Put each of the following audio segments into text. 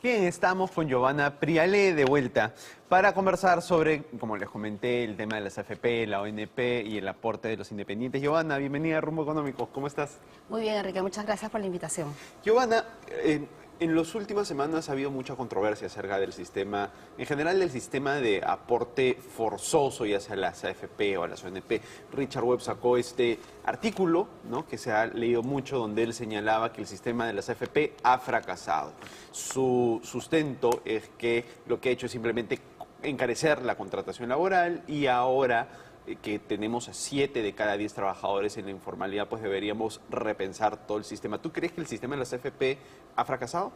Bien, estamos con Giovanna Priale de vuelta para conversar sobre, como les comenté, el tema de las AFP, la ONP y el aporte de los independientes. Giovanna, bienvenida a Rumbo Económico. ¿Cómo estás? Muy bien, Enrique. Muchas gracias por la invitación. Giovanna, en las últimas semanas ha habido mucha controversia acerca del sistema, en general del sistema de aporte forzoso, ya sea a las AFP o a las ONP. Richard Webb sacó este artículo, ¿no?, que se ha leído mucho, donde él señalaba que el sistema de las AFP ha fracasado. Su sustento es que lo que ha hecho es simplemente encarecer la contratación laboral y ahora que tenemos a 7 de cada 10 trabajadores en la informalidad, pues deberíamos repensar todo el sistema. ¿Tú crees que el sistema de las AFP ha fracasado?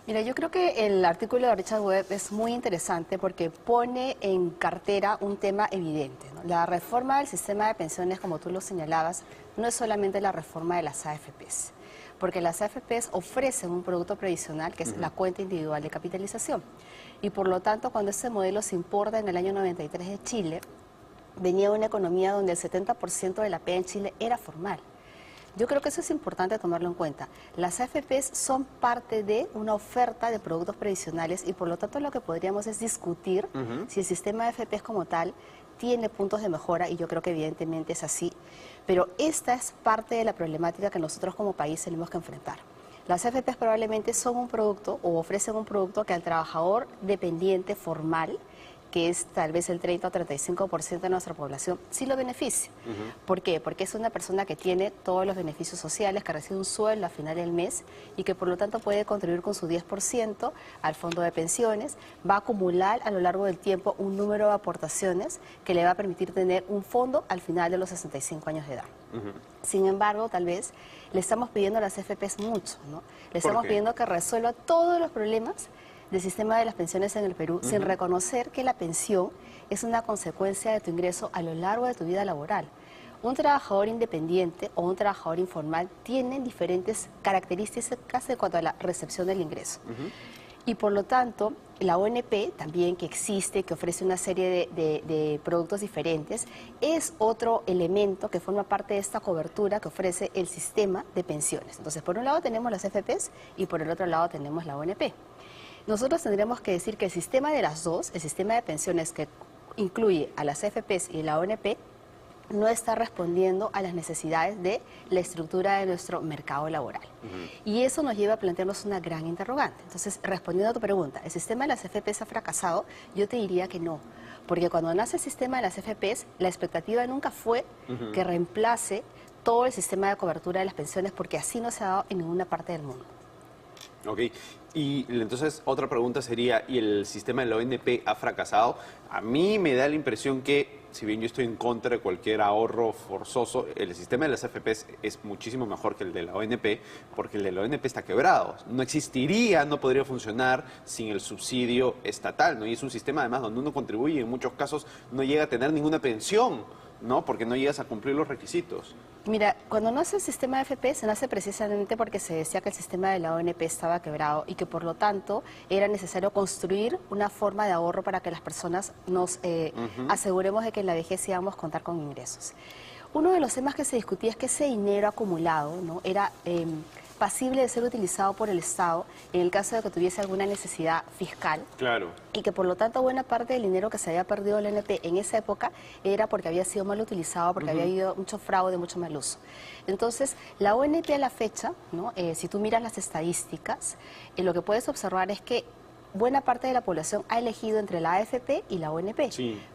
Mira, yo creo que el artículo de Richard Webb es muy interesante porque pone en cartera un tema evidente, ¿no? La reforma del sistema de pensiones, como tú lo señalabas, no es solamente la reforma de las AFPs, porque las AFPs ofrecen un producto previsional que es la cuenta individual de capitalización. Y por lo tanto, cuando ese modelo se importa en el año 93 de Chile, venía una economía donde el 70% de la PEA en Chile era formal. Yo creo que eso es importante tomarlo en cuenta. Las AFPs son parte de una oferta de productos previsionales y por lo tanto lo que podríamos es discutir si el sistema de AFPs como tal tiene puntos de mejora, y yo creo que evidentemente es así, pero esta es parte de la problemática que nosotros como país tenemos que enfrentar. Las AFPs probablemente son un producto o ofrecen un producto que al trabajador dependiente formal, que es tal vez el 30 o 35% de nuestra población, sí lo beneficia. ¿Por qué? Porque es una persona que tiene todos los beneficios sociales, que recibe un sueldo a final del mes y que por lo tanto puede contribuir con su 10% al fondo de pensiones, va a acumular a lo largo del tiempo un número de aportaciones que le va a permitir tener un fondo al final de los 65 años de edad. Sin embargo, tal vez le estamos pidiendo a las AFPs mucho, ¿no? Le estamos pidiendo que resuelva todos los problemas del sistema de las pensiones en el Perú, sin reconocer que la pensión es una consecuencia de tu ingreso a lo largo de tu vida laboral. Un trabajador independiente o un trabajador informal tienen diferentes características en cuanto a la recepción del ingreso. Y por lo tanto, la ONP también, que existe, que ofrece una serie de productos diferentes, es otro elemento que forma parte de esta cobertura que ofrece el sistema de pensiones. Entonces, por un lado tenemos las AFPs y por el otro lado tenemos la ONP. Nosotros tendríamos que decir que el sistema de las dos, el sistema de pensiones que incluye a las AFPs y la ONP, no está respondiendo a las necesidades de la estructura de nuestro mercado laboral. Y eso nos lleva a plantearnos una gran interrogante. Entonces, respondiendo a tu pregunta, ¿el sistema de las AFPs ha fracasado? Yo te diría que no, porque cuando nace el sistema de las AFPs, la expectativa nunca fue que reemplace todo el sistema de cobertura de las pensiones, porque así no se ha dado en ninguna parte del mundo. Ok, y entonces otra pregunta sería, ¿y el sistema de la ONP ha fracasado? A mí me da la impresión que, si bien yo estoy en contra de cualquier ahorro forzoso, el sistema de las AFPs es muchísimo mejor que el de la ONP, porque el de la ONP está quebrado. No existiría, no podría funcionar sin el subsidio estatal, ¿no? Y es un sistema además donde uno contribuye y en muchos casos no llega a tener ninguna pensión, ¿no? Porque no llegas a cumplir los requisitos. Mira, cuando nace el sistema de AFP, se nace precisamente porque se decía que el sistema de la ONP estaba quebrado y que por lo tanto era necesario construir una forma de ahorro para que las personas nos aseguremos de que en la vejez íbamos a contar con ingresos. Uno de los temas que se discutía es que ese dinero acumulado, ¿no?, era pasible de ser utilizado por el Estado en el caso de que tuviese alguna necesidad fiscal. Claro. Y que por lo tanto buena parte del dinero que se había perdido en la ONP en esa época era porque había sido mal utilizado, porque había habido mucho fraude, mucho mal uso. Entonces, la ONP a la fecha, ¿no?, si tú miras las estadísticas, lo que puedes observar es que buena parte de la población ha elegido entre la AFP y la ONP,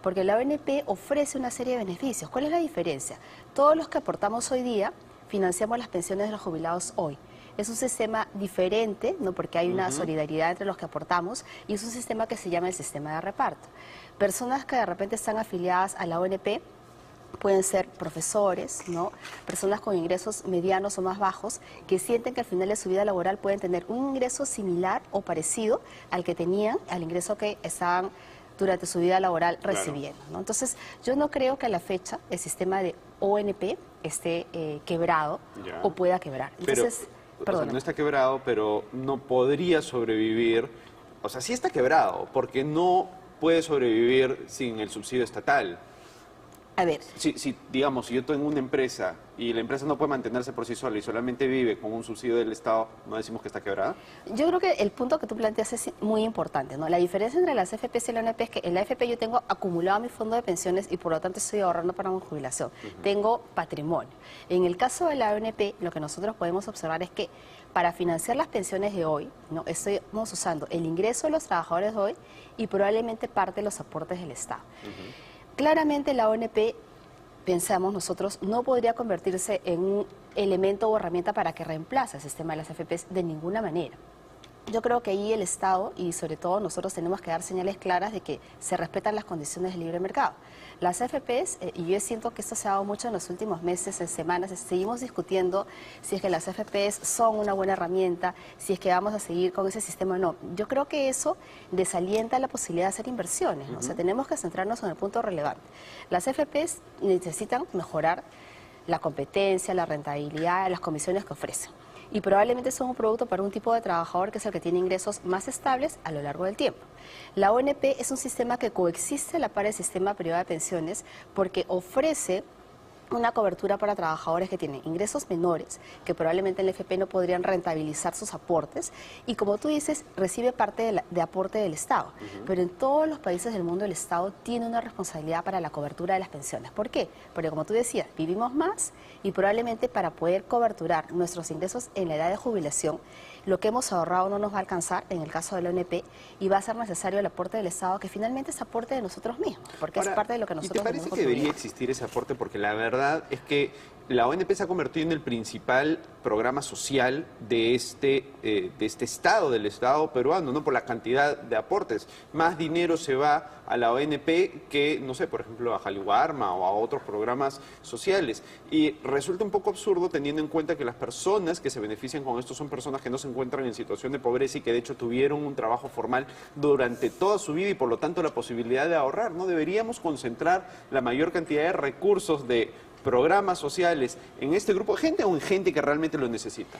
porque la ONP ofrece una serie de beneficios. ¿Cuál es la diferencia? Todos los que aportamos hoy día financiamos las pensiones de los jubilados hoy. Es un sistema diferente, ¿no?, porque hay una solidaridad entre los que aportamos, y es un sistema que se llama el sistema de reparto. Personas que de repente están afiliadas a la ONP pueden ser profesores, ¿no?, personas con ingresos medianos o más bajos que sienten que al final de su vida laboral pueden tener un ingreso similar o parecido al que tenían, al ingreso que estaban durante su vida laboral recibiendo, ¿no? Entonces, yo no creo que a la fecha el sistema de ONP esté quebrado o pueda quebrar. Entonces, o sea, no está quebrado, pero no podría sobrevivir. O sea, sí está quebrado, porque no puede sobrevivir sin el subsidio estatal. A ver, Digamos, si yo tengo una empresa y la empresa no puede mantenerse por sí sola y solamente vive con un subsidio del Estado, ¿no decimos que está quebrada? yo creo que el punto que tú planteas es muy importante, ¿no? La diferencia entre las AFPs y la ONP es que en la AFP yo tengo acumulado mi fondo de pensiones y por lo tanto estoy ahorrando para mi jubilación. Tengo patrimonio. En el caso de la ONP, lo que nosotros podemos observar es que para financiar las pensiones de hoy, ¿no? Estamos usando el ingreso de los trabajadores de hoy y probablemente parte de los aportes del Estado. Claramente la ONP, pensamos nosotros, no podría convertirse en un elemento o herramienta para que reemplace el sistema de las AFPs de ninguna manera. Yo creo que ahí el Estado y sobre todo nosotros tenemos que dar señales claras de que se respetan las condiciones del libre mercado. Las AFPs, y yo siento que esto se ha dado mucho en los últimos meses, en semanas, seguimos discutiendo si es que las AFPs son una buena herramienta, si es que vamos a seguir con ese sistema o no. Yo creo que eso desalienta la posibilidad de hacer inversiones, ¿no? O sea, tenemos que centrarnos en el punto relevante. Las AFPs necesitan mejorar la competencia, la rentabilidad, las comisiones que ofrecen. Y probablemente son un producto para un tipo de trabajador que es el que tiene ingresos más estables a lo largo del tiempo. La ONP es un sistema que coexiste a la par del sistema privado de pensiones porque ofrece una cobertura para trabajadores que tienen ingresos menores, que probablemente en el FP no podrían rentabilizar sus aportes, y como tú dices, recibe parte de aporte del Estado. Pero en todos los países del mundo el Estado tiene una responsabilidad para la cobertura de las pensiones. ¿Por qué? Porque como tú decías, vivimos más y probablemente para poder coberturar nuestros ingresos en la edad de jubilación, lo que hemos ahorrado no nos va a alcanzar en el caso de la ONP y va a ser necesario el aporte del Estado, que finalmente es aporte de nosotros mismos, porque es parte de lo que nosotros ¿Y te parece que debería existir ese aporte? Porque la verdad es que la ONP se ha convertido en el principal programa social de este Estado, del Estado peruano, ¿no? Por la cantidad de aportes. Más dinero se va a la ONP que, no sé, por ejemplo, a Jaliwarma o a otros programas sociales. Y resulta un poco absurdo teniendo en cuenta que las personas que se benefician con esto son personas que no se encuentran en situación de pobreza y que de hecho tuvieron un trabajo formal durante toda su vida y por lo tanto la posibilidad de ahorrar, ¿no? Deberíamos concentrar la mayor cantidad de recursos de programas sociales en este grupo de gente o en gente que realmente lo necesita.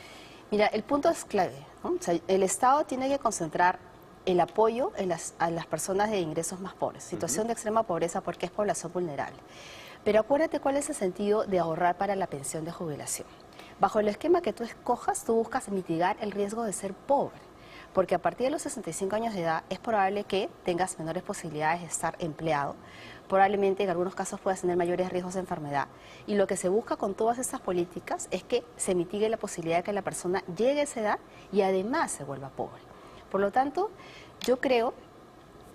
Mira, el punto es clave, ¿no? O sea, el Estado tiene que concentrar el apoyo a las personas de ingresos más pobres, situación de extrema pobreza porque es población vulnerable. Pero acuérdate cuál es el sentido de ahorrar para la pensión de jubilación. Bajo el esquema que tú escojas, tú buscas mitigar el riesgo de ser pobre, porque a partir de los 65 años de edad es probable que tengas menores posibilidades de estar empleado, probablemente en algunos casos puedas tener mayores riesgos de enfermedad. Y lo que se busca con todas estas políticas es que se mitigue la posibilidad de que la persona llegue a esa edad y además se vuelva pobre. Por lo tanto, yo creo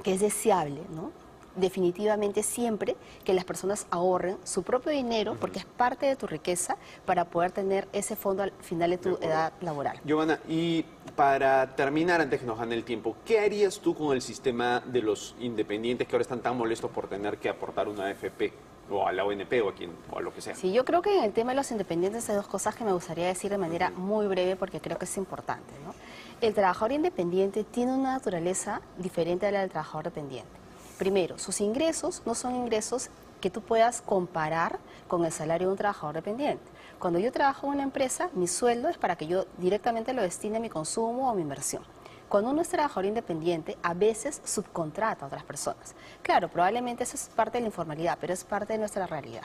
que es deseable, ¿no? Definitivamente siempre que las personas ahorren su propio dinero, porque es parte de tu riqueza, para poder tener ese fondo al final de tu edad laboral. Giovanna, y para terminar, antes que nos gane el tiempo, ¿qué harías tú con el sistema de los independientes que ahora están tan molestos por tener que aportar una AFP? O a la ONP o a lo que sea. Sí, yo creo que en el tema de los independientes hay dos cosas que me gustaría decir de manera muy breve porque creo que es importante, ¿no? El trabajador independiente tiene una naturaleza diferente a la del trabajador dependiente. Primero, sus ingresos no son ingresos que tú puedas comparar con el salario de un trabajador dependiente. Cuando yo trabajo en una empresa, mi sueldo es para que yo directamente lo destine a mi consumo o a mi inversión. Cuando uno es trabajador independiente, a veces subcontrata a otras personas. Claro, probablemente eso es parte de la informalidad, pero es parte de nuestra realidad.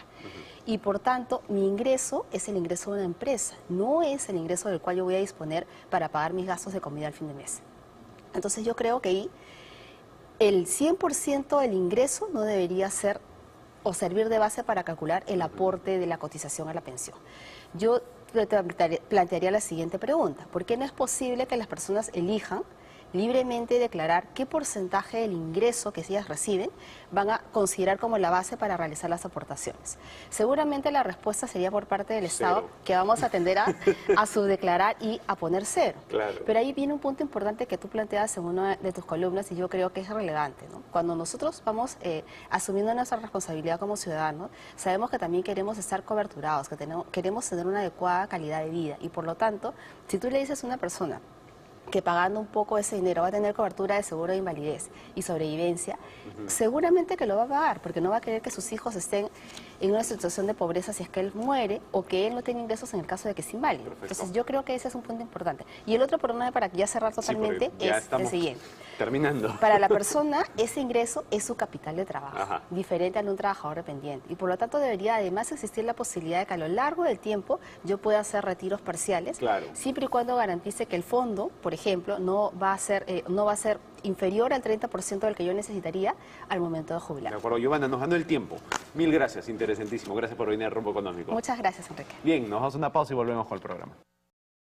Y por tanto, mi ingreso es el ingreso de una empresa, no es el ingreso del cual yo voy a disponer para pagar mis gastos de comida al fin de mes. Entonces yo creo que ahí el 100% del ingreso no debería ser o servir de base para calcular el aporte de la cotización a la pensión. Yo plantearía la siguiente pregunta: ¿por qué no es posible que las personas elijan libremente declarar qué porcentaje del ingreso que ellas reciben van a considerar como la base para realizar las aportaciones? Seguramente la respuesta sería por parte del Estado, que vamos a tender a subdeclarar y a poner cero. Claro. Pero ahí viene un punto importante que tú planteas en una de tus columnas y yo creo que es relevante, ¿no? Cuando nosotros vamos asumiendo nuestra responsabilidad como ciudadanos, sabemos que también queremos estar coberturados, que queremos tener una adecuada calidad de vida y por lo tanto, si tú le dices a una persona que pagando un poco ese dinero va a tener cobertura de seguro de invalidez y sobrevivencia, seguramente que lo va a pagar, porque no va a querer que sus hijos estén en una situación de pobreza si es que él muere o que él no tenga ingresos en el caso de que es inválido. Perfecto. Entonces yo creo que ese es un punto importante. Y el otro problema, para ya cerrar totalmente, porque ya es el estamos siguiente. terminando. Para la persona, ese ingreso es su capital de trabajo, Ajá. diferente al de un trabajador dependiente. Y por lo tanto debería además existir la posibilidad de que a lo largo del tiempo yo pueda hacer retiros parciales, Claro. siempre y cuando garantice que el fondo, por ejemplo, no va a ser inferior al 30% del que yo necesitaría al momento de De jubilar. acuerdo, Giovanna, nos ganó el tiempo. Mil gracias, interesantísimo. Gracias por venir a Rumbo Económico. Muchas gracias, Enrique. Bien, nos vamos a una pausa y volvemos con el programa.